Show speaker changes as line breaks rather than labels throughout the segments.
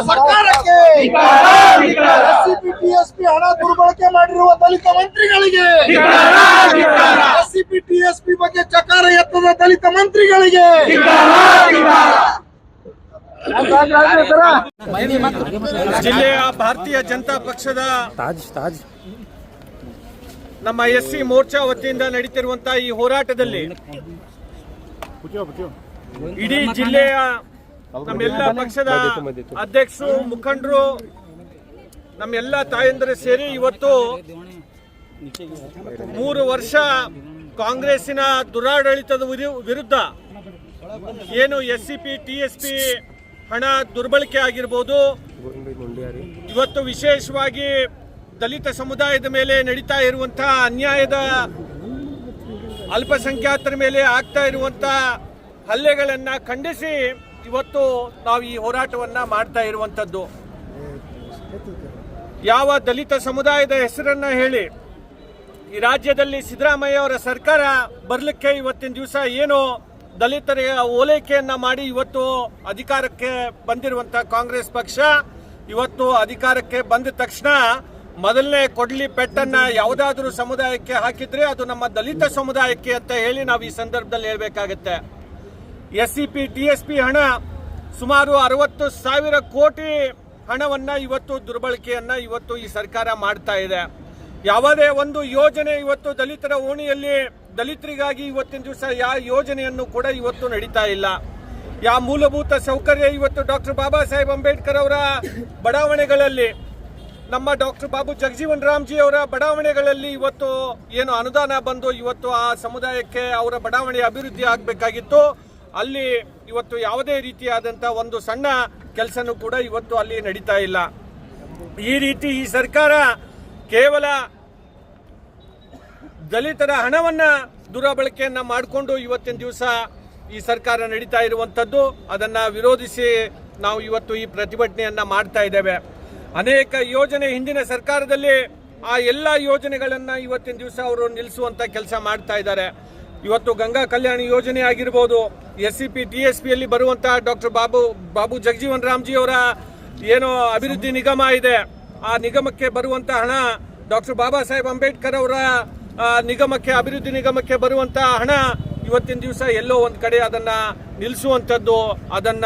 ಸರ್ಕಾರಕ್ಕೆ, SCP TSP ಹಣ ದುರ್ಬಳಕೆ ಮಾಡಿರುವ ದಲಿತ ಮಂತ್ರಿಗಳಿಗೆ, ಎಸ್ಸಿಪಿ ಟಿಎಸ್ಪಿ ಬಗ್ಗೆ ಚಕಾರ ಎತ್ತದ ದಲಿತ ಮಂತ್ರಿಗಳಿಗೆ
ಜಿಲ್ಲೆಯ ಭಾರತೀಯ ಜನತಾ ಪಕ್ಷದ ನಮ್ಮ ಎಸ್ಸಿ ಮೋರ್ಚಾ ವತಿಯಿಂದ ನಡೀತಿರುವಂತಹ ಈ ಹೋರಾಟದಲ್ಲಿ ಇಡೀ ಜಿಲ್ಲೆಯ ನಮ್ಮೆಲ್ಲ ಪಕ್ಷದ ಅಧ್ಯಕ್ಷರು, ಮುಖಂಡರು, ನಮ್ಮೆಲ್ಲ ತಾಯಂದಿರು ಸೇರಿ ಇವತ್ತು 3 ವರ್ಷ ಕಾಂಗ್ರೆಸ್ಸಿನ ದುರಾಡಳಿತದ ವಿರುದ್ಧ ಏನು ಎಸ್ಸಿಪಿ ಟಿಎಸ್ಪಿ ಹಣ ದುರ್ಬಳಕೆ ಆಗಿರ್ಬೋದು, ಇವತ್ತು ವಿಶೇಷವಾಗಿ ದಲಿತ ಸಮುದಾಯದ ಮೇಲೆ ನಡೀತಾ ಇರುವಂತಹ ಅನ್ಯಾಯದ, ಅಲ್ಪಸಂಖ್ಯಾತರ ಮೇಲೆ ಆಗ್ತಾ ಇರುವಂತಹ ಹಲ್ಲೆಗಳನ್ನ ಖಂಡಿಸಿ ಇವತ್ತು ನಾವು ಈ ಹೋರಾಟವನ್ನ ಮಾಡ್ತಾ ಇರುವಂತದ್ದು. ಯಾವ ದಲಿತ ಸಮುದಾಯದ ಹೆಸರನ್ನ ಹೇಳಿ ಈ ರಾಜ್ಯದಲ್ಲಿ ಸಿದ್ದರಾಮಯ್ಯ ಅವರ ಸರ್ಕಾರ ಬರಲಿಕ್ಕೆ ಇವತ್ತಿನ ದಿವಸ ಏನು ದಲಿತರಿಗೆ ಓಲೈಕೆಯನ್ನ ಮಾಡಿ ಇವತ್ತು ಅಧಿಕಾರಕ್ಕೆ ಬಂದಿರುವಂತಹ ಕಾಂಗ್ರೆಸ್ ಪಕ್ಷ ಇವತ್ತು ಅಧಿಕಾರಕ್ಕೆ ಬಂದ ತಕ್ಷಣ ಮೊದಲನೇ ಕೊಡ್ಲಿ ಪೆಟ್ಟನ್ನ ಯಾವುದಾದ್ರೂ ಸಮುದಾಯಕ್ಕೆ ಹಾಕಿದ್ರೆ ಅದು ನಮ್ಮ ದಲಿತ ಸಮುದಾಯಕ್ಕೆ ಅಂತ ಹೇಳಿ ನಾವು ಈ ಸಂದರ್ಭದಲ್ಲಿ ಹೇಳ್ಬೇಕಾಗತ್ತೆ. ಎಸ್ಸಿಪಿ ಟಿಎಸ್ಪಿ ಹಣ ಸುಮಾರು 60,000 ಕೋಟಿ ಹಣವನ್ನ ಇವತ್ತು ದುರ್ಬಳಕೆಯನ್ನ ಇವತ್ತು ಈ ಸರ್ಕಾರ ಮಾಡ್ತಾ ಇದೆ. ಯಾವುದೇ ಒಂದು ಯೋಜನೆ ಇವತ್ತು ದಲಿತರ ಓಣಿಯಲ್ಲಿ ದಲಿತರಿಗಾಗಿ ಇವತ್ತಿನ ದಿವಸ ಯಾವ ಯೋಜನೆಯನ್ನು ಕೂಡ ಇವತ್ತು ನಡೀತಾ ಇಲ್ಲ. ಯಾವ ಮೂಲಭೂತ ಸೌಕರ್ಯ ಇವತ್ತು ಡಾಕ್ಟರ್ ಬಾಬಾ ಸಾಹೇಬ್ ಅಂಬೇಡ್ಕರ್ ಅವರ ಬಡಾವಣೆಗಳಲ್ಲಿ, ನಮ್ಮ ಡಾಕ್ಟರ್ ಬಾಬು ಜಗಜೀವನ್ ರಾಮ್ಜಿ ಅವರ ಬಡಾವಣೆಗಳಲ್ಲಿ ಇವತ್ತು ಏನು ಅನುದಾನ ಬಂದು ಇವತ್ತು ಆ ಸಮುದಾಯಕ್ಕೆ ಅವರ ಬಡಾವಣೆ ಅಭಿವೃದ್ಧಿ ಆಗಬೇಕಾಗಿತ್ತು, ಅಲ್ಲಿ ಇವತ್ತು ಯಾವುದೇ ರೀತಿಯಾದಂಥ ಒಂದು ಸಣ್ಣ ಕೆಲಸನೂ ಕೂಡ ಇವತ್ತು ಅಲ್ಲಿ ನಡೀತಾ ಇಲ್ಲ. ಈ ರೀತಿ ಈ ಸರ್ಕಾರ ಕೇವಲ ದಲಿತರ ಹಣವನ್ನ ದುರ್ಬಳಕೆಯನ್ನ ಮಾಡಿಕೊಂಡು ಇವತ್ತಿನ ದಿವಸ ಈ ಸರ್ಕಾರ ನಡೀತಾ ಇರುವಂತದ್ದು. ಅದನ್ನ ವಿರೋಧಿಸಿ ನಾವು ಇವತ್ತು ಈ ಪ್ರತಿಭಟನೆಯನ್ನ ಮಾಡ್ತಾ ಇದ್ದೇವೆ. ಅನೇಕ ಯೋಜನೆ ಹಿಂದಿನ ಸರ್ಕಾರದಲ್ಲಿ ಆ ಎಲ್ಲ ಯೋಜನೆಗಳನ್ನ ಇವತ್ತಿನ ದಿವಸ ಅವರು ನಿಲ್ಲಿಸುವಂತ ಕೆಲಸ ಮಾಡ್ತಾ ಇದ್ದಾರೆ. ಇವತ್ತು ಗಂಗಾ ಕಲ್ಯಾಣ ಯೋಜನೆ ಆಗಿರ್ಬೋದು, ಎಸ್ಸಿಪಿ ಟಿಎಸ್ಪಿಯಲ್ಲಿ ಬರುವಂತಹ ಡಾಕ್ಟರ್ ಬಾಬು ಜಗಜೀವನ್ ರಾಮ್ಜಿ ಅವರ ಏನು ಅಭಿವೃದ್ಧಿ ನಿಗಮ ಇದೆ, ಆ ನಿಗಮಕ್ಕೆ ಬರುವಂತಹ ಹಣ, ಡಾಕ್ಟರ್ ಬಾಬಾ ಸಾಹೇಬ್ ಅಂಬೇಡ್ಕರ್ ಅವರ ನಿಗಮಕ್ಕೆ, ಅಭಿವೃದ್ಧಿ ನಿಗಮಕ್ಕೆ ಬರುವಂತಹ ಹಣ ಇವತ್ತಿನ ದಿವಸ ಎಲ್ಲೋ ಒಂದು ಕಡೆ ಅದನ್ನ ನಿಲ್ಲಿಸುವಂಥದ್ದು, ಅದನ್ನ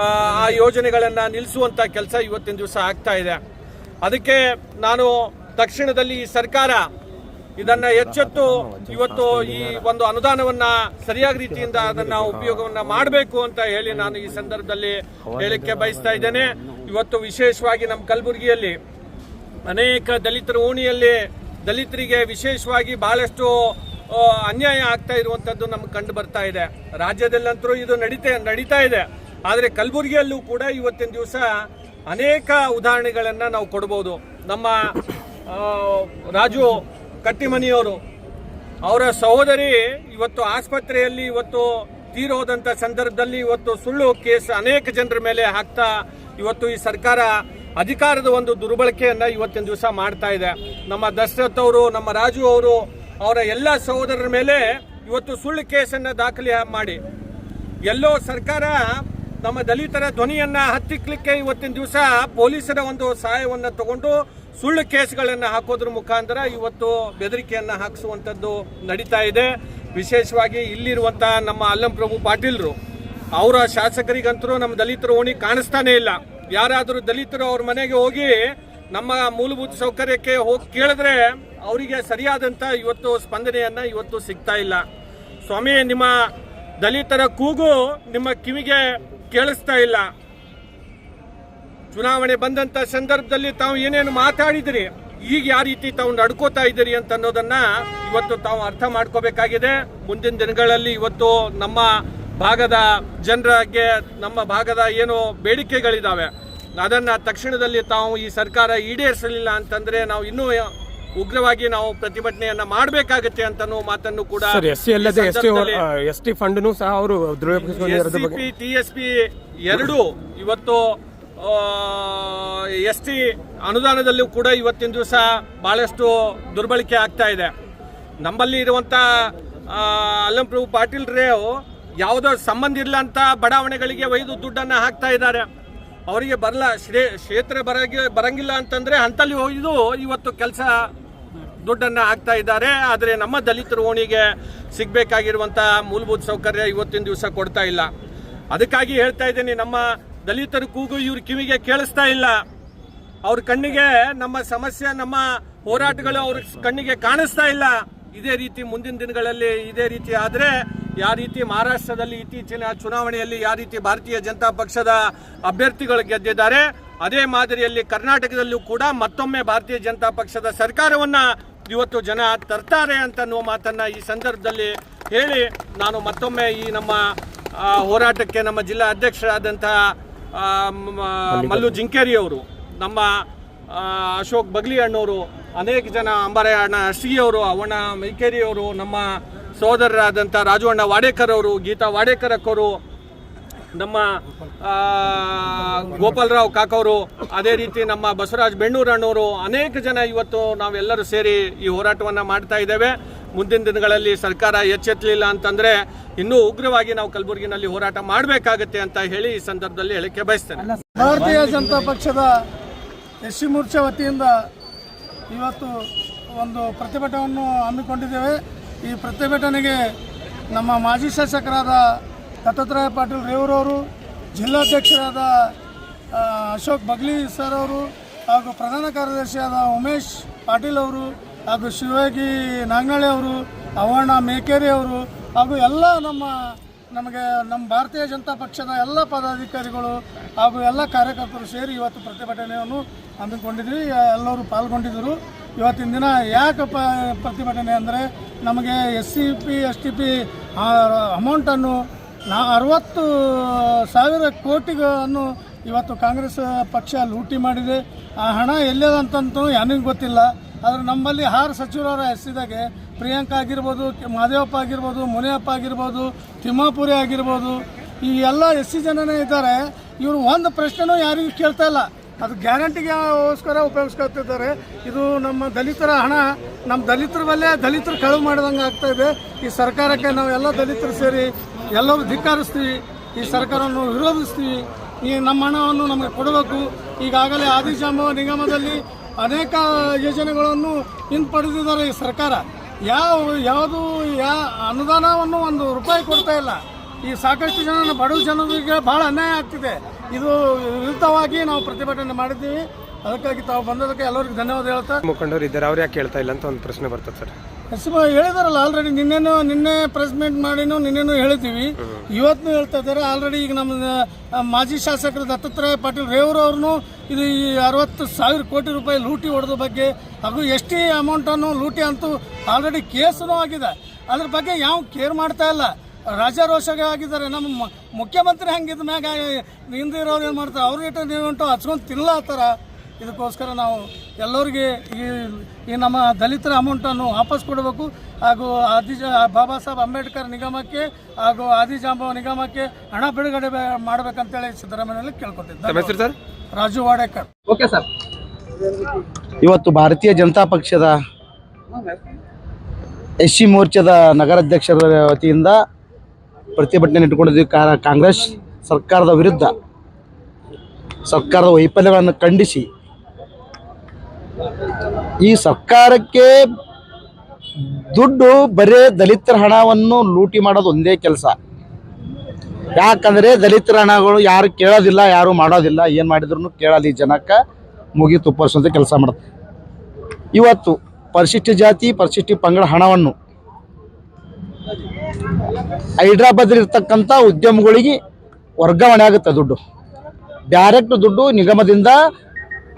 ಆ ಯೋಜನೆಗಳನ್ನ ನಿಲ್ಲಿಸುವಂತ ಕೆಲಸ ಇವತ್ತಿನ ದಿವಸ ಆಗ್ತಾ ಇದೆ. ಅದಕ್ಕೆ ನಾನು ತಕ್ಷಣದಲ್ಲಿ ಈ ಸರ್ಕಾರ ಇದನ್ನ ಎಚ್ಚೆತ್ತು ಇವತ್ತು ಈ ಒಂದು ಅನುದಾನವನ್ನ ಸರಿಯಾದ ರೀತಿಯಿಂದ ಅದನ್ನ ಉಪಯೋಗವನ್ನ ಮಾಡಬೇಕು ಅಂತ ಹೇಳಿ ನಾನು ಈ ಸಂದರ್ಭದಲ್ಲಿ ಹೇಳಿಕೆ ಬಯಸ್ತಾ ಇದ್ದೇನೆ. ಇವತ್ತು ವಿಶೇಷವಾಗಿ ನಮ್ಮ ಕಲಬುರಗಿಯಲ್ಲಿ ಅನೇಕ ದಲಿತರ ಓಣಿಯಲ್ಲಿ ದಲಿತರಿಗೆ ವಿಶೇಷವಾಗಿ ಬಹಳಷ್ಟು ಅನ್ಯಾಯ ಆಗ್ತಾ ಇರುವಂತದ್ದು ನಮ್ಗೆ ಕಂಡು ಬರ್ತಾ ಇದೆ. ರಾಜ್ಯದಲ್ಲಂತರೂ ಇದು ನಡೀತಾ ಇದೆ. ಆದರೆ ಕಲಬುರಗಿಯಲ್ಲೂ ಕೂಡ ಇವತ್ತಿನ ದಿವಸ ಅನೇಕ ಉದಾಹರಣೆಗಳನ್ನ ನಾವು ಕೊಡಬಹುದು. ನಮ್ಮ ರಾಜು ಕಟ್ಟಿಮನಿಯವರು, ಅವರ ಸಹೋದರಿ ಇವತ್ತು ಆಸ್ಪತ್ರೆಯಲ್ಲಿ ಇವತ್ತು ತೀರೋದಂತ ಸಂದರ್ಭದಲ್ಲಿ ಇವತ್ತು ಸುಳ್ಳು ಕೇಸ್ ಅನೇಕ ಜನರ ಮೇಲೆ ಹಾಕ್ತಾ ಇವತ್ತು ಈ ಸರ್ಕಾರ ಅಧಿಕಾರದ ಒಂದು ದುರ್ಬಳಕೆಯನ್ನ ಇವತ್ತಿನ ದಿವಸ ಮಾಡ್ತಾ ಇದೆ. ನಮ್ಮ ದಶರಥ್ ಅವರು, ನಮ್ಮ ರಾಜು ಅವರು, ಅವರ ಎಲ್ಲ ಸಹೋದರರ ಮೇಲೆ ಇವತ್ತು ಸುಳ್ಳು ಕೇಸನ್ನ ದಾಖಲೆ ಮಾಡಿ ಎಲ್ಲೋ ಸರ್ಕಾರ ನಮ್ಮ ದಲಿತರ ಧ್ವನಿಯನ್ನ ಹತ್ತಿಕ್ಲಿಕ್ಕೆ ಇವತ್ತಿನ ದಿವಸ ಪೊಲೀಸರ ಒಂದು ಸಹಾಯವನ್ನ ತಗೊಂಡು ಸುಳ್ಳು ಕೇಸ್ಗಳನ್ನು ಹಾಕೋದ್ರ ಮುಖಾಂತರ ಇವತ್ತು ಬೆದರಿಕೆಯನ್ನ ಹಾಕಿಸುವಂಥದ್ದು ನಡೀತಾ ಇದೆ. ವಿಶೇಷವಾಗಿ ಇಲ್ಲಿರುವಂತಹ ನಮ್ಮ ಅಲ್ಲಂ ಪ್ರಭು ಪಾಟೀಲ್ರು, ಅವರ ಶಾಸಕರಿಗಂತರೂ ನಮ್ಮ ದಲಿತರ ಓಣಿ ಕಾಣಿಸ್ತಾನೆ ಇಲ್ಲ. ಯಾರಾದರೂ ದಲಿತರು ಅವ್ರ ಮನೆಗೆ ಹೋಗಿ ನಮ್ಮ ಮೂಲಭೂತ ಸೌಕರ್ಯಕ್ಕೆ ಹೋಗಿ ಕೇಳಿದ್ರೆ ಅವರಿಗೆ ಸರಿಯಾದಂಥ ಇವತ್ತು ಸ್ಪಂದನೆಯನ್ನ ಇವತ್ತು ಸಿಗ್ತಾ ಇಲ್ಲ. ಸ್ವಾಮಿ, ನಿಮ್ಮ ದಲಿತರ ಕೂಗು ನಿಮ್ಮ ಕಿವಿಗೆ ಕೇಳಿಸ್ತಾ ಇಲ್ಲ. ಚುನಾವಣೆ ಬಂದಂತ ಸಂದರ್ಭದಲ್ಲಿ ತಾವು ಏನೇನು ಮಾತಾಡಿದ್ರಿ, ಈಗ ಯಾವ ರೀತಿ ತಾವು ನಡ್ಕೋತಾ ಇದ್ದೀರಿ ಅಂತ ಅನ್ನೋದನ್ನ ಇವತ್ತು ತಾವು ಅರ್ಥ ಮಾಡ್ಕೋಬೇಕಾಗಿದೆ. ಮುಂದಿನ ದಿನಗಳಲ್ಲಿ ಇವತ್ತು ನಮ್ಮ ಭಾಗದ ಜನರಿಗೆ, ನಮ್ಮ ಭಾಗದ ಏನು ಬೇಡಿಕೆಗಳಿದಾವೆ ಅದನ್ನ ತಕ್ಷಣದಲ್ಲಿ ತಾವು ಈ ಸರ್ಕಾರ ಈಡೇರಿಸಲಿಲ್ಲ ಅಂತಂದ್ರೆ ನಾವು ಇನ್ನೂ ಉಗ್ರವಾಗಿ ನಾವು ಪ್ರತಿಭಟನೆಯನ್ನ ಮಾಡಬೇಕಾಗುತ್ತೆ ಅಂತ ಮಾತನ್ನು ಕೂಡ
ಎಸ್ಟಿ ಫಂಡ್ ಸಹ ಅವರು
ಟಿಎಸ್ಪಿ ಎರಡು ಇವತ್ತು ಎಸ್ಟಿ ಅನುದಾನದಲ್ಲೂ ಕೂಡ ಇವತ್ತಿನ ದಿವಸ ಬಹಳಷ್ಟು ದುರ್ಬಳಕೆ ಆಗ್ತಾ ಇದೆ. ನಮ್ಮಲ್ಲಿ ಇರುವಂತ ಅಲ್ಲಂ ಪ್ರಭು ಪಾಟೀಲ್ ರೇವ್ ಯಾವುದೋ ಸಂಬಂಧ ಇಲ್ಲ ಅಂತ ಬಡಾವಣೆಗಳಿಗೆ ಒಯ್ದು ದುಡ್ಡನ್ನ ಹಾಕ್ತಾ ಇದ್ದಾರೆ. ಅವರಿಗೆ ಕ್ಷೇತ್ರ ಬರಂಗಿಲ್ಲ ಅಂತಂದ್ರೆ ಅಂತಲ್ಲಿ ಹೋಗಿದ್ದು ಇವತ್ತು ಕೆಲಸ ದುಡ್ಡನ್ನು ಹಾಕ್ತಾ ಇದ್ದಾರೆ. ಆದರೆ ನಮ್ಮ ದಲಿತರ ಓಣಿಗೆ ಸಿಗಬೇಕಾಗಿರುವಂಥ ಮೂಲಭೂತ ಸೌಕರ್ಯ ಇವತ್ತಿನ ದಿವಸ ಕೊಡ್ತಾ ಇಲ್ಲ. ಅದಕ್ಕಾಗಿ ಹೇಳ್ತಾ ಇದ್ದೀನಿ, ನಮ್ಮ ದಲಿತರ ಕೂಗು ಇವ್ರ ಕಿವಿಗೆ ಕೇಳಿಸ್ತಾ ಇಲ್ಲ. ಅವ್ರ ಕಣ್ಣಿಗೆ ನಮ್ಮ ಸಮಸ್ಯೆ, ನಮ್ಮ ಹೋರಾಟಗಳು ಅವ್ರ ಕಣ್ಣಿಗೆ ಕಾಣಿಸ್ತಾ ಇಲ್ಲ. ಇದೇ ರೀತಿ ಮುಂದಿನ ದಿನಗಳಲ್ಲಿ ಇದೇ ರೀತಿ ಆದರೆ ಯಾವ ರೀತಿ ಮಹಾರಾಷ್ಟ್ರದಲ್ಲಿ ಇತ್ತೀಚಿನ ಚುನಾವಣೆಯಲ್ಲಿ ಯಾವ ರೀತಿ ಭಾರತೀಯ ಜನತಾ ಪಕ್ಷದ ಅಭ್ಯರ್ಥಿಗಳು ಗೆದ್ದಿದ್ದಾರೆ, ಅದೇ ಮಾದರಿಯಲ್ಲಿ ಕರ್ನಾಟಕದಲ್ಲೂ ಕೂಡ ಮತ್ತೊಮ್ಮೆ ಭಾರತೀಯ ಜನತಾ ಪಕ್ಷದ ಸರ್ಕಾರವನ್ನ ಇವತ್ತು ಜನ ತರ್ತಾರೆ ಅಂತ ಅನ್ನುವ ಮಾತನ್ನ ಈ ಸಂದರ್ಭದಲ್ಲಿ ಹೇಳಿ ನಾನು ಮತ್ತೊಮ್ಮೆ ಈ ನಮ್ಮ ಹೋರಾಟಕ್ಕೆ ನಮ್ಮ ಜಿಲ್ಲಾ ಅಧ್ಯಕ್ಷರಾದಂತಹ ಮಲ್ಲು ಜಿಂಕೇರಿ ಅವರು, ನಮ್ಮ ಅಶೋಕ್ ಬಗ್ಲಿ ಅಣ್ಣವರು, ಅನೇಕ ಜನ ಅಂಬಾರಣ್ಣ ಅರ್ಸಿಗಿಯವರು, ಅವಣ್ಣ ಮೈಕೇರಿಯವರು, ನಮ್ಮ ಸಹೋದರರಾದಂಥ ರಾಜು ಅಣ್ಣ ವಾಡೇಕರ್ ಅವರು, ಗೀತಾ ವಾಡೇಕರ್ ಅಕ್ಕವರು, ನಮ್ಮ ಗೋಪಾಲರಾವ್ ಕಾಕವರು, ಅದೇ ರೀತಿ ನಮ್ಮ ಬಸವರಾಜ್ ಬೆಣ್ಣೂರು ಅಣ್ಣವರು, ಅನೇಕ ಜನ ಇವತ್ತು ನಾವೆಲ್ಲರೂ ಸೇರಿ ಈ ಹೋರಾಟವನ್ನು ಮಾಡ್ತಾ ಇದ್ದೇವೆ. ಮುಂದಿನ ದಿನಗಳಲ್ಲಿ ಸರ್ಕಾರ ಎಚ್ಚೆತ್ತಲಿಲ್ಲ ಅಂತಂದರೆ ಇನ್ನೂ ಉಗ್ರವಾಗಿ ನಾವು ಕಲಬುರಗಿನಲ್ಲಿ ಹೋರಾಟ ಮಾಡಬೇಕಾಗತ್ತೆ ಅಂತ ಹೇಳಿ ಈ ಸಂದರ್ಭದಲ್ಲಿ ಹೇಳಿಕೆ ಬಯಸ್ತೇನೆ.
ಭಾರತೀಯ ಜನತಾ ಪಕ್ಷದ ಎಸ್ಸಿ ಮೋರ್ಚಾ ವತಿಯಿಂದ ಇವತ್ತು ಒಂದು ಪ್ರತಿಭಟನೆಯನ್ನು ಹಮ್ಮಿಕೊಂಡಿದ್ದೇವೆ. ಈ ಪ್ರತಿಭಟನೆಗೆ ನಮ್ಮ ಮಾಜಿ ಶಾಸಕರಾದ ದತ್ತಾತ್ರೇಯ ಪಾಟೀಲ್ ರೇವೂರವರು, ಜಿಲ್ಲಾಧ್ಯಕ್ಷರಾದ ಅಶೋಕ್ ಬಗ್ಲಿ ಸರ್ ಅವರು, ಹಾಗೂ ಪ್ರಧಾನ ಕಾರ್ಯದರ್ಶಿಯಾದ ಉಮೇಶ್ ಪಾಟೀಲ್ ಅವರು, ಹಾಗೂ ಶಿವಯೋಗಿ ನಾಗನಳ್ಳಿ ಅವರು, ಅವಣ್ಣ ಮೇಕೇರಿ ಅವರು, ಹಾಗೂ ಎಲ್ಲ ನಮ್ಮ ಭಾರತೀಯ ಜನತಾ ಪಕ್ಷದ ಎಲ್ಲ ಪದಾಧಿಕಾರಿಗಳು ಹಾಗೂ ಎಲ್ಲ ಕಾರ್ಯಕರ್ತರು ಸೇರಿ ಇವತ್ತು ಪ್ರತಿಭಟನೆಯನ್ನು ಹಮ್ಮಿಕೊಂಡಿದ್ವಿ. ಎಲ್ಲರೂ ಪಾಲ್ಗೊಂಡಿದ್ದರು. ಇವತ್ತಿನ ದಿನ ಯಾಕೆ ಪ್ರತಿಭಟನೆ ಅಂದರೆ, ನಮಗೆ SCP STP ಅಮೌಂಟನ್ನು 60,000 ಕೋಟಿಗಳನ್ನು ಇವತ್ತು ಕಾಂಗ್ರೆಸ್ ಪಕ್ಷ ಲೂಟಿ ಮಾಡಿದೆ. ಆ ಹಣ ಎಲ್ಲದಂತಂತೂ ಯಾರಿಗೂ ಗೊತ್ತಿಲ್ಲ. ಆದರೆ ನಮ್ಮಲ್ಲಿ 6 ಸಚಿವರ ಹೆಸರಿದಾಗೆ ಪ್ರಿಯಾಂಕಾ ಆಗಿರ್ಬೋದು, ಮಹದೇವಪ್ಪ ಆಗಿರ್ಬೋದು, ಮುನಿಯಪ್ಪ ಆಗಿರ್ಬೋದು, ತಿಮ್ಮಾಪುರಿ ಆಗಿರ್ಬೋದು, ಈ ಎಲ್ಲ SC ಜನನೇ ಇದ್ದಾರೆ. ಇವರು ಒಂದು ಪ್ರಶ್ನೆನೂ ಯಾರಿಗೂ ಕೇಳ್ತಾ ಇಲ್ಲ. ಅದು ಗ್ಯಾರಂಟಿಗೋಸ್ಕರ ಉಪಯೋಗಿಸ್ಕೊಳ್ತಿದ್ದಾರೆ. ಇದು ನಮ್ಮ ದಲಿತರ ಹಣ, ನಮ್ಮ ದಲಿತರ ಬಲ್ಲೇ ದಲಿತರು ಕಳುವು ಮಾಡಿದಂಗೆ ಆಗ್ತಾಯಿದೆ. ಈ ಸರ್ಕಾರಕ್ಕೆ ನಾವು ಎಲ್ಲ ದಲಿತರು ಸೇರಿ ಎಲ್ಲರೂ ಧಿಕ್ಕರಿಸ್ತೀವಿ. ಈ ಸರ್ಕಾರವನ್ನು ವಿರೋಧಿಸ್ತೀವಿ. ಈ ನಮ್ಮ ಹಣವನ್ನು ನಮಗೆ ಕೊಡಬೇಕು. ಈಗಾಗಲೇ ಆದಿಜಾಂಬವ ನಿಗಮದಲ್ಲಿ ಅನೇಕ ಯೋಜನೆಗಳನ್ನು ಹಿಂಪಡೆದಿದ್ದಾರೆ ಈ ಸರ್ಕಾರ. ಯಾವುದು ಅನುದಾನವನ್ನು 1 ರೂಪಾಯಿ ಕೊಡ್ತಾ ಇಲ್ಲ. ಈ ಸಾಕಷ್ಟು ಜನ ಬಡವ ಜನರಿಗೆ ಭಾಳ ಅನ್ಯಾಯ ಆಗ್ತಿದೆ. ಇದು ವಿರುದ್ಧವಾಗಿ ನಾವು ಪ್ರತಿಭಟನೆ ಮಾಡಿದ್ದೀವಿ. ಅದಕ್ಕಾಗಿ ತಾವು ಬಂದದಕ್ಕೆ ಎಲ್ಲರಿಗೂ ಧನ್ಯವಾದ ಹೇಳ್ತಾ.
ಮುಖಂಡರು ಇದ್ದಾರೆ, ಅವ್ರು ಯಾಕೆ ಕೇಳ್ತಾ ಇಲ್ಲ ಅಂತ ಒಂದು ಪ್ರಶ್ನೆ ಬರ್ತದೆ ಸರ್.
ಹೇಳಿದಾರಲ್ಲ ಆಲ್ರೆಡಿ, ನಿನ್ನೆ ಪ್ರೆಸ್ ಮೀಟ್ ಮಾಡಿನೂ ನಿನ್ನೆನೂ ಹೇಳಿದ್ದೀವಿ, ಇವತ್ತು ಹೇಳ್ತಾ ಇದ್ದಾರೆ. ಆಲ್ರೆಡಿ ಈಗ ನಮ್ಮ ಮಾಜಿ ಶಾಸಕರು ದತ್ತಾತ್ರೇಯ ಪಾಟೀಲ್ ರೇವೂರವ್ರನ್ನೂ ಇದು ಈ 60,000 ಕೋಟಿ ರೂಪಾಯಿ ಲೂಟಿ ಹೊಡೆದ ಬಗ್ಗೆ, ಹಾಗೂ ST ಅಮೌಂಟನ್ನು ಲೂಟಿ ಅಂತೂ ಆಲ್ರೆಡಿ ಕೇಸೂ ಆಗಿದೆ. ಅದ್ರ ಬಗ್ಗೆ ಯಾವ ಕೇರ್ ಮಾಡ್ತಾ ಇಲ್ಲ. ರಾಜಾರೋಷಗೆ ಆಗಿದ್ದಾರೆ. ನಮ್ಮ ಮುಖ್ಯಮಂತ್ರಿ ಹಂಗಿದ ಮ್ಯಾಗ ಹಿಂದಿರೋರು ಏನು ಮಾಡ್ತಾರೆ, ಅವ್ರು ಇಟ್ಟು ನೀವುಂಟು ಹಚ್ಕೊಂಡು ತಿನ್ನಲಾತ್ತಾರ. ಇದಕ್ಕೋಸ್ಕರ ನಾವು ಎಲ್ಲರಿಗೆ ಈ ನಮ್ಮ ದಲಿತರ ಅಮೌಂಟನ್ನು ವಾಪಸ್ ಕೊಡಬೇಕು. ಹಾಗೂ ಬಾಬಾ ಸಾಹೇಬ್ ಅಂಬೇಡ್ಕರ್ ನಿಗಮಕ್ಕೆ ಹಾಗೂ ಆದಿಜಾಂಬವ ನಿಗಮಕ್ಕೆ ಹಣ ಬಿಡುಗಡೆ ಮಾಡಬೇಕಂತೇಳಿ ಸಿದ್ದರಾಮಯ್ಯಲ್ಲಿ ಕೇಳ್ಕೊತಿದ್ದೆ.
Sir
Raju Wadekar.
Okay sir. ಇವತ್ತು ಭಾರತೀಯ ಜನತಾ ಪಕ್ಷದ SC ಮೋರ್ಚಾದ ನಗರಾಧ್ಯಕ್ಷರ ವತಿಯಿಂದ ಪ್ರತಿಭಟನೆ ಇಟ್ಟುಕೊಂಡಿದ್ದೀವಿ. ಕಾಂಗ್ರೆಸ್ ಸರ್ಕಾರದ ವಿರುದ್ಧ, ಸರ್ಕಾರದ ವೈಫಲ್ಯಗಳನ್ನು ಖಂಡಿಸಿ, ಈ ಸರ್ಕಾರಕ್ಕೆ ದುಡ್ಡು ಬರೇ ದಲಿತರ ಹಣವನ್ನು ಲೂಟಿ ಮಾಡೋದು ಒಂದೇ ಕೆಲಸ. ಯಾಕಂದರೆ ದಲಿತರ ಹಣಗಳು ಯಾರು ಕೇಳೋದಿಲ್ಲ, ಯಾರು ಮಾಡೋದಿಲ್ಲ. ಏನು ಮಾಡಿದ್ರು ಕೇಳೋದು ಈ ಜನಕ್ಕೆ ಮುಗಿ ತುಪ್ಪರಿಸುವಂಥ ಕೆಲಸ ಮಾಡುತ್ತೆ. ಇವತ್ತು ಪರಿಶಿಷ್ಟ ಜಾತಿ ಪರಿಶಿಷ್ಟ ಪಂಗಡ ಹಣವನ್ನು ಹೈದ್ರಾಬಾದಲ್ಲಿರ್ತಕ್ಕಂಥ ಉದ್ಯಮಗಳಿಗೆ ವರ್ಗಾವಣೆ ಆಗುತ್ತೆ. ದುಡ್ಡು ಡೈರೆಕ್ಟ್ ದುಡ್ಡು ನಿಗಮದಿಂದ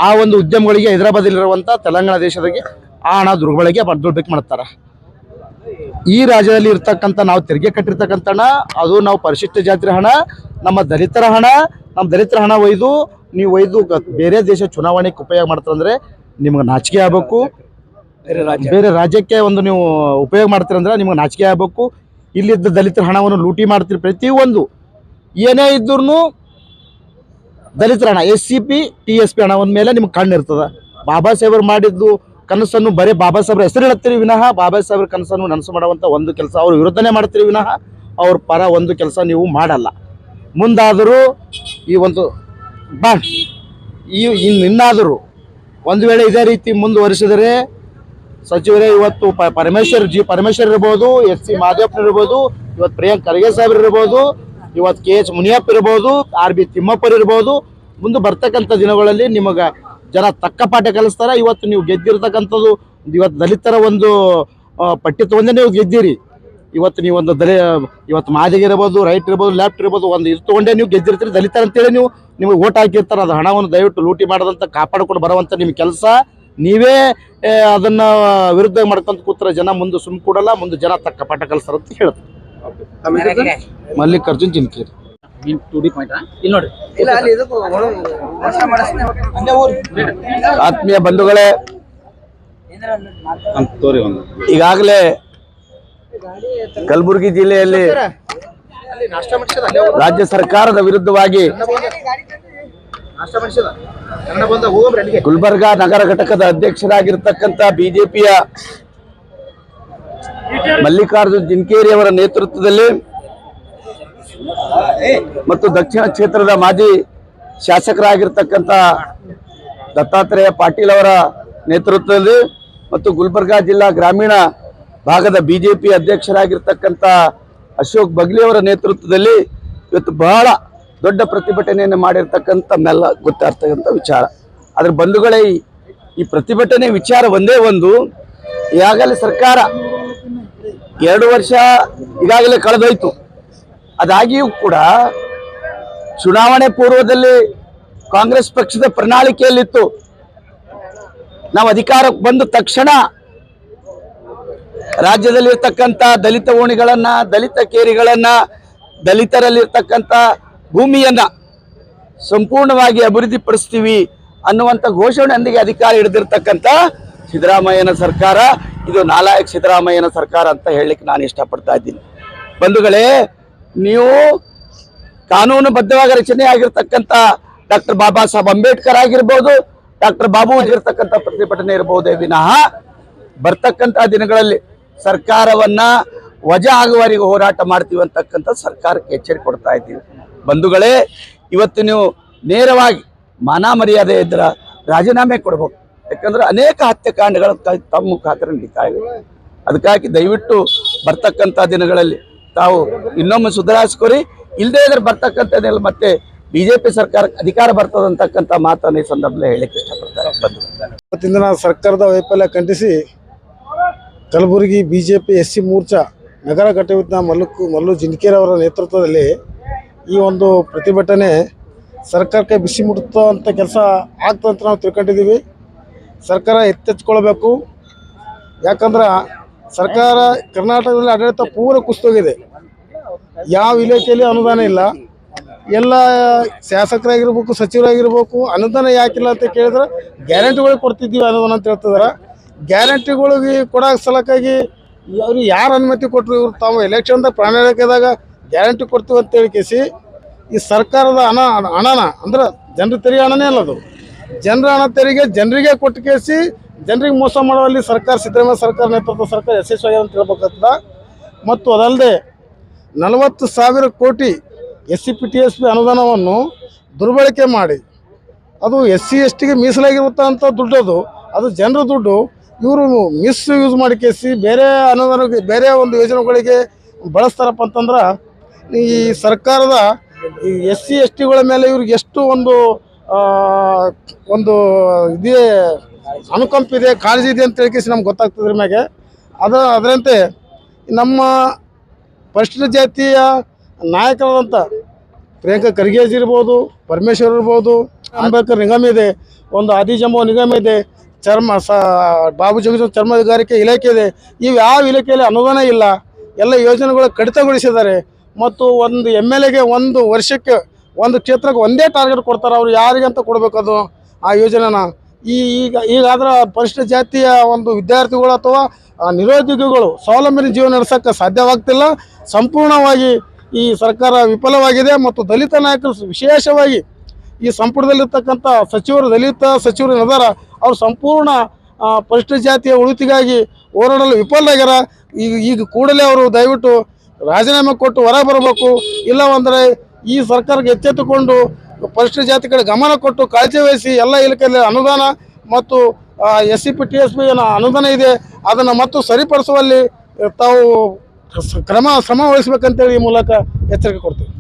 ಆ ಒಂದು ಉದ್ಯಮಗಳಿಗೆ ಹೈದರಾಬಾದಲ್ಲಿರುವಂಥ ತೆಲಂಗಾಣ ದೇಶದಾಗೆ ಆ ಹಣ ದುರ್ಬಳಕೆ ದುಡ್ಬೇಕು ಮಾಡ್ತಾರೆ. ಈ ರಾಜ್ಯದಲ್ಲಿ ಇರ್ತಕ್ಕಂಥ ನಾವು ತೆರಿಗೆ ಕಟ್ಟಿರ್ತಕ್ಕಂಥ ಹಣ, ಅದು ನಾವು ಪರಿಶಿಷ್ಟ ಜಾತಿಯ ಹಣ, ನಮ್ಮ ದಲಿತರ ಹಣ. ನಮ್ಮ ದಲಿತರ ಹಣ ನೀವು ಒಯ್ದು ಬೇರೆ ದೇಶ ಚುನಾವಣೆಗೆ ಉಪಯೋಗ ಮಾಡ್ತಾರಂದ್ರೆ ನಿಮ್ಗೆ ನಾಚಿಕೆ ಆಗಬೇಕು. ಬೇರೆ ರಾಜ್ಯಕ್ಕೆ ಒಂದು ನೀವು ಉಪಯೋಗ ಮಾಡ್ತೀರಂದ್ರೆ ನಿಮ್ಗೆ ನಾಚಿಕೆ ಆಗಬೇಕು. ಇಲ್ಲಿದ್ದ ದಲಿತರ ಹಣವನ್ನು ಲೂಟಿ ಮಾಡ್ತೀರಿ. ಪ್ರತಿಯೊಂದು ಏನೇ ಇದ್ರೂ ದಲಿತರ ಹಣ, SCP TSP ಹಣವನ್ನ ಮೇಲೆ ನಿಮ್ಗೆ ಕಣ್ಣು ಇರ್ತದೆ. ಬಾಬಾ ಸಾಹೇಬರು ಮಾಡಿದ್ದು ಕನಸನ್ನು ಬರೀ ಬಾಬಾ ಸಾಹೇಬ್ರ ಹೆಸರು ಹೇಳುತ್ತೀರಿ ವಿನಃ ಬಾಬಾ ಸಾಹೇಬ್ರ ಕನಸನ್ನು ನನಸು ಮಾಡುವಂಥ ಒಂದು ಕೆಲಸ ಅವ್ರ ವಿರುದ್ಧನೇ ಮಾಡ್ತೀರಿ ವಿನಃ ಅವ್ರ ಪರ ಒಂದು ಕೆಲಸ ನೀವು ಮಾಡಲ್ಲ. ಮುಂದಾದರೂ ಈ ಒಂದು ಬಾ ಇನ್ನಾದರೂ ಒಂದು ವೇಳೆ ಇದೇ ರೀತಿ ಮುಂದುವರಿಸಿದರೆ ಸಚಿವರೇ ಇವತ್ತು ಪರಮೇಶ್ವರ್ ಇರ್ಬೋದು, ಎಸ್ ಸಿ ಮಾದೇವಪ್ಪ ಇರ್ಬೋದು, ಇವತ್ತು ಪ್ರಿಯಾಂಕ್ ಖರ್ಗೆ ಸಾಹೇಬ್ ಇರ್ಬೋದು, ಇವತ್ತು KH ಮುನಿಯಪ್ಪ ಇರ್ಬೋದು, RB ತಿಮ್ಮಪ್ಪರ್ ಇರ್ಬೋದು. ಮುಂದೆ ಬರ್ತಕ್ಕಂಥ ದಿನಗಳಲ್ಲಿ ನಿಮಗೆ ಜನ ತಕ್ಕ ಪಾಠ ಕಲಿಸ್ತಾರೆ. ಇವತ್ತು ನೀವು ಗೆದ್ದಿರ್ತಕ್ಕಂಥದ್ದು ಇವತ್ತು ದಲಿತರ ಒಂದು ಪಟ್ಟಿ ತೊಗೊಂಡೇ ನೀವು ಗೆದ್ದೀರಿ. ಇವತ್ತು ನೀವು ಒಂದು ಇವತ್ತು ಮಾದಿಗೆ ಇರ್ಬೋದು, ರೈಟ್ ಇರ್ಬೋದು, ಲೆಫ್ಟ್ ಇರ್ಬೋದು, ಒಂದು ಇದು ತೊಗೊಂಡೇ ನೀವು ಗೆದ್ದಿರ್ತೀರಿ ದಲಿತರ ಅಂತೇಳಿ ನಿಮಗೆ ಓಟ್ ಹಾಕಿರ್ತಾರೆ. ಅದು ಹಣವನ್ನು ದಯವಿಟ್ಟು ಲೂಟಿ ಮಾಡೋದಂತ ಕಾಪಾಡಿಕೊಂಡು ಬರುವಂಥ ನಿಮ್ಮ ಕೆಲಸ. ನೀವೇ ಅದನ್ನ ವಿರುದ್ಧ ಮಾಡ್ಕೊಂತ ಕೂತ್ರೆ ಜನ ಮುಂದೆ ಸುಮ್ ಕೂಡಲ್ಲ, ಮುಂದೆ ಜನ ತಕ್ಕ ಪಾಠ ಕಲಿಸ್ತಾರ ಅಂತ ಹೇಳ್ತಾರೆ. ಮಲ್ಲಿಕಾರ್ಜುನ್ ಜಿನ್ಕೇರಿ. ಆತ್ಮೀಯ ಬಂಧುಗಳೇ, ಈಗಾಗಲೇ ಕಲಬುರಗಿ ಜಿಲ್ಲೆಯಲ್ಲಿ ರಾಜ್ಯ ಸರ್ಕಾರದ ವಿರುದ್ಧವಾಗಿ ಗುಲ್ಬರ್ಗಾ ನಗರ ಘಟಕದ ಅಧ್ಯಕ್ಷರಾಗಿರ್ತಕ್ಕಂಥ ಬಿಜೆಪಿಯ ಮಲ್ಲಿಕಾರ್ಜುನ್ ಜಿನ್ಕೇರಿ ಅವರ ನೇತೃತ್ವದಲ್ಲಿ ಮತ್ತು ದಕ್ಷಿಣ ಕ್ಷೇತ್ರದ ಮಾಜಿ ಶಾಸಕರಾಗಿರ್ತಕ್ಕಂಥ ದತ್ತಾತ್ರೇಯ ಪಾಟೀಲ್ ಅವರ ನೇತೃತ್ವದಲ್ಲಿ ಮತ್ತು ಗುಲ್ಬರ್ಗಾ ಜಿಲ್ಲಾ ಗ್ರಾಮೀಣ ಭಾಗದ ಬಿಜೆಪಿ ಅಧ್ಯಕ್ಷರಾಗಿರ್ತಕ್ಕಂಥ ಅಶೋಕ್ ಬಗ್ಲಿ ಅವರ ನೇತೃತ್ವದಲ್ಲಿ ಇವತ್ತು ಬಹಳ ದೊಡ್ಡ ಪ್ರತಿಭಟನೆಯನ್ನು ಮಾಡಿರ್ತಕ್ಕಂಥ ಮೆಲ್ಲ ಗೊತ್ತಾಗ್ತಕ್ಕಂಥ ವಿಚಾರ. ಅದ್ರ ಬಂಧುಗಳೇ, ಈ ಪ್ರತಿಭಟನೆ ವಿಚಾರ ಒಂದೇ ಒಂದು. ಈಗಾಗಲೇ ಸರ್ಕಾರ 2 ವರ್ಷ ಈಗಾಗಲೇ ಕಳೆದೋಯ್ತು. ಅದಾಗಿಯೂ ಕೂಡ ಚುನಾವಣೆ ಪೂರ್ವದಲ್ಲಿ ಕಾಂಗ್ರೆಸ್ ಪಕ್ಷದ ಪ್ರಣಾಳಿಕೆಯಲ್ಲಿತ್ತು, ನಾವು ಅಧಿಕಾರಕ್ಕೆ ಬಂದ ತಕ್ಷಣ ರಾಜ್ಯದಲ್ಲಿರ್ತಕ್ಕಂಥ ದಲಿತ ಓಣಿಗಳನ್ನ, ದಲಿತ ಕೇರಿಗಳನ್ನ, ದಲಿತರಲ್ಲಿರ್ತಕ್ಕಂಥ ಭೂಮಿಯನ್ನ ಸಂಪೂರ್ಣವಾಗಿ ಅಭಿವೃದ್ಧಿ ಪಡಿಸ್ತೀವಿ ಅನ್ನುವಂಥ ಘೋಷಣೆಯೊಂದಿಗೆ ಅಧಿಕಾರ ಹಿಡಿದಿರ್ತಕ್ಕಂಥ ಸಿದ್ದರಾಮಯ್ಯನ ಸರ್ಕಾರ ಇದು ನಾಲಾಯಕ್ ಸಿದ್ದರಾಮಯ್ಯನ ಸರ್ಕಾರ ಅಂತ ಹೇಳಲಿಕ್ಕೆ ನಾನು ಇಷ್ಟಪಡ್ತಾ ಇದ್ದೀನಿ. ಬಂಧುಗಳೇ, ನೀವು ಕಾನೂನುಬದ್ಧವಾಗಿ ರಚನೆ ಆಗಿರ್ತಕ್ಕಂಥ ಡಾಕ್ಟರ್ ಬಾಬಾ ಸಾಹೇಬ್ ಅಂಬೇಡ್ಕರ್ ಆಗಿರ್ಬೋದು, ಡಾಕ್ಟರ್ ಬಾಬು ಇರ್ತಕ್ಕಂಥ ಪ್ರತಿಭಟನೆ ಇರಬಹುದೇ ವಿನಃ ಬರ್ತಕ್ಕಂಥ ದಿನಗಳಲ್ಲಿ ಸರ್ಕಾರವನ್ನ ವಜಾ ಆಗುವವರೆಗೆ ಹೋರಾಟ ಮಾಡ್ತೀವಿ ಅಂತಕ್ಕಂಥ ಸರ್ಕಾರಕ್ಕೆ ಎಚ್ಚರಿಕೆ ಕೊಡ್ತಾ ಇದ್ದೀವಿ. ಬಂಧುಗಳೇ, ಇವತ್ತು ನೀವು ನೇರವಾಗಿ ಮಾನ ಮರ್ಯಾದೆ ಇದ್ರ ರಾಜೀನಾಮೆ ಕೊಡ್ಬೇಕು. ಯಾಕಂದ್ರೆ ಅನೇಕ ಹತ್ಯಾಕಾಂಡಗಳು ತಮ್ಮ ಖಾತ್ರಿ ನಡೀತಾ ಇವೆ. ಅದಕ್ಕಾಗಿ ದಯವಿಟ್ಟು ಬರ್ತಕ್ಕಂಥ ದಿನಗಳಲ್ಲಿ ತಾವು ಇನ್ನೊಮ್ಮೆ ಸುಧಾರಿಸ್ಕೊರಿ. ಇಲ್ಲದೇ ಇದ್ರೆ ಬರ್ತಕ್ಕಂಥ ಮತ್ತೆ ಬಿಜೆಪಿ ಸರ್ಕಾರಕ್ಕೆ ಅಧಿಕಾರ ಬರ್ತದೆ ಅಂತಕ್ಕಂಥ ಮಾತನ್ನು ಈ ಸಂದರ್ಭದಲ್ಲಿ ಹೇಳಲಿಕ್ಕೆ ಇಷ್ಟಪಡ್ತಾರೆ.
ಇವತ್ತಿನ ಸರ್ಕಾರದ ವೈಫಲ್ಯ ಖಂಡಿಸಿ ಕಲಬುರಗಿ ಬಿಜೆಪಿ SC ಮೋರ್ಚಾ ನಗರ ಘಟಕದ ಮಲ್ಲು ಜಿನ್ಕೇರಿ ಅವರ ನೇತೃತ್ವದಲ್ಲಿ ಈ ಒಂದು ಪ್ರತಿಭಟನೆ ಸರ್ಕಾರಕ್ಕೆ ಬಿಸಿ ಮುಟ್ಟುವಂಥ ಕೆಲಸ ಆಗ್ತಂತ ನಾವು ತಿಳ್ಕೊಂಡಿದ್ದೀವಿ. ಸರ್ಕಾರ ಎಚ್ಚೆತ್ಕೊಳ್ಬೇಕು. ಯಾಕಂದ್ರೆ ಸರ್ಕಾರ ಕರ್ನಾಟಕದಲ್ಲಿ ಆಡಳಿತ ಪೂರ ಕುಸಿದೋಗಿದೆ. ಯಾವ ಇಲಾಖೆಯಲ್ಲಿ ಅನುದಾನ ಇಲ್ಲ. ಎಲ್ಲ ಶಾಸಕರಾಗಿರ್ಬೇಕು, ಸಚಿವರಾಗಿರ್ಬೇಕು, ಅನುದಾನ ಯಾಕಿಲ್ಲ ಅಂತ ಕೇಳಿದ್ರೆ ಗ್ಯಾರಂಟಿಗಳಿಗೆ ಕೊಡ್ತಿದ್ದೀವಿ ಅನುದಾನ ಅಂತ ಹೇಳ್ತಿದಾರೆ. ಗ್ಯಾರಂಟಿಗಳಿಗೆ ಕೊಡೋ ಸಲಕ್ಕಾಗಿ ಅವ್ರಿಗೆ ಯಾರು ಅನುಮತಿ ಕೊಟ್ಟರು? ಇವರು ತಾವು ಎಲೆಕ್ಷನ್ದಾಗ ಪ್ರಣಾಳಿಕೆದಾಗ ಗ್ಯಾರಂಟಿ ಕೊಡ್ತೀವಿ ಅಂತ ಹೇಳಿಕೇಸಿ ಈ ಸರ್ಕಾರದ ಹಣನ ಅಂದ್ರೆ ಜನರ ತೆರಿಗೆ ಹಣನೇ ಅಲ್ಲ, ಅದು ಜನರ ಹಣ ತೆರಿಗೆ ಜನರಿಗೆ ಕೊಟ್ಟು ಕೇಸಿ ಜನರಿಗೆ ಮೋಸ ಮಾಡುವಲ್ಲಿ ಸರ್ಕಾರ, ಸಿದ್ದರಾಮಯ್ಯ ಸರ್ಕಾರ ನೇತೃತ್ವ ಸರ್ಕಾರ ಯಶಸ್ವಿಯಾಗಿದೆ ಅಂತ ಹೇಳ್ಬೇಕಾಗ್ತದ. ಮತ್ತು ಅದಲ್ಲದೆ 40,000 ಕೋಟಿ SCPTSP ಅನುದಾನವನ್ನು ದುರ್ಬಳಕೆ ಮಾಡಿ ಅದು SC STಗೆ ಮೀಸಲಾಗಿರುವಂಥ ದುಡ್ಡು, ಅದು ಜನರ ದುಡ್ಡು. ಇವರು ಮಿಸ್ಯೂಸ್ ಮಾಡಿ ಕೇಸಿ ಬೇರೆ ಅನುದಾನಕ್ಕೆ, ಬೇರೆ ಒಂದು ಯೋಜನೆಗಳಿಗೆ ಬಳಸ್ತಾರಪ್ಪ ಅಂತಂದ್ರೆ ಈ ಸರ್ಕಾರದ ಈ SC STಗಳ ಮೇಲೆ ಇವ್ರಿಗೆ ಎಷ್ಟು ಒಂದು ಇದೇ ಅನುಕಂಪ ಇದೆ, ಕಾಳಜಿ ಇದೆ ಅಂತ ಹೇಳಿ ನಮ್ಗೆ ಗೊತ್ತಾಗ್ತದ್ರ ಮ್ಯಾಗೆ. ಅದರಂತೆ ನಮ್ಮ ಪರಿಶಿಷ್ಟ ಜಾತಿಯ ನಾಯಕರಾದಂಥ ಪ್ರಿಯಾಂಕ ಖರ್ಗೆ ಇರ್ಬೋದು, ಪರಮೇಶ್ವರ್ ಇರ್ಬೋದು, ಅಂಬೇಡ್ಕರ್ ನಿಗಮ ಇದೆ, ಒಂದು ಆದಿಜಂಬೋ ನಿಗಮ ಇದೆ, ಬಾಬು ಜಗಜೀವನ್ ಚರ್ಮಗಾರಿಕೆ ಇಲಾಖೆ ಇದೆ. ಇವು ಯಾವ ಇಲಾಖೆಯಲ್ಲಿ ಅನುದಾನ ಇಲ್ಲ, ಎಲ್ಲ ಯೋಜನೆಗಳು ಕಡಿತಗೊಳಿಸಿದ್ದಾರೆ. ಮತ್ತು ಒಂದು MLAಗೆ ಒಂದು ವರ್ಷಕ್ಕೆ ಒಂದು ಕ್ಷೇತ್ರಕ್ಕೆ ಒಂದೇ ಟಾರ್ಗೆಟ್ ಕೊಡ್ತಾರೆ. ಅವ್ರು ಯಾರಿಗಂತ ಕೊಡಬೇಕದು ಆ ಯೋಜನೆನ. ಈಗಾದ್ರೆ ಪರಿಶಿಷ್ಟ ಜಾತಿಯ ಒಂದು ವಿದ್ಯಾರ್ಥಿಗಳು ಅಥವಾ ನಿರುದ್ಯೋಗಿಗಳು ಸ್ವಾವಲಂಬನೆ ಜೀವನ ನಡೆಸೋಕ್ಕೆ ಸಾಧ್ಯವಾಗ್ತಿಲ್ಲ. ಸಂಪೂರ್ಣವಾಗಿ ಈ ಸರ್ಕಾರ ವಿಫಲವಾಗಿದೆ. ಮತ್ತು ದಲಿತ ನಾಯಕರು ವಿಶೇಷವಾಗಿ ಈ ಸಂಪುಟದಲ್ಲಿರ್ತಕ್ಕಂಥ ಸಚಿವರು, ದಲಿತ ಸಚಿವರು ಏನಾರ ಅವ್ರು ಸಂಪೂರ್ಣ ಪರಿಶಿಷ್ಟ ಜಾತಿಯ ಉಳಿತಿಗಾಗಿ ಹೋರಾಡಲು ವಿಫಲರಾಗ್ಯಾರ. ಈಗ ಕೂಡಲೇ ಅವರು ದಯವಿಟ್ಟು ರಾಜೀನಾಮೆ ಕೊಟ್ಟು ಹೊರ ಬರಬೇಕು. ಇಲ್ಲವಂದರೆ ಈ ಸರ್ಕಾರಕ್ಕೆ ಎಚ್ಚೆತ್ತುಕೊಂಡು ಪರಿಶಿಷ್ಟ ಜಾತಿ ಕಡೆ ಗಮನ ಕೊಟ್ಟು ಕಾಳಜಿ ವಹಿಸಿ ಎಲ್ಲ ಇಲಾಖೆಯಲ್ಲಿ ಅನುದಾನ ಮತ್ತು SCP TSP ಏನೋ ಅನುದಾನ ಇದೆ ಅದನ್ನು ಮತ್ತು ಸರಿಪಡಿಸುವಲ್ಲಿ ತಾವು ಶ್ರಮ ವಹಿಸಬೇಕಂತೇಳಿ ಈ ಮೂಲಕ ಎಚ್ಚರಿಕೆ ಕೊಡ್ತೀವಿ.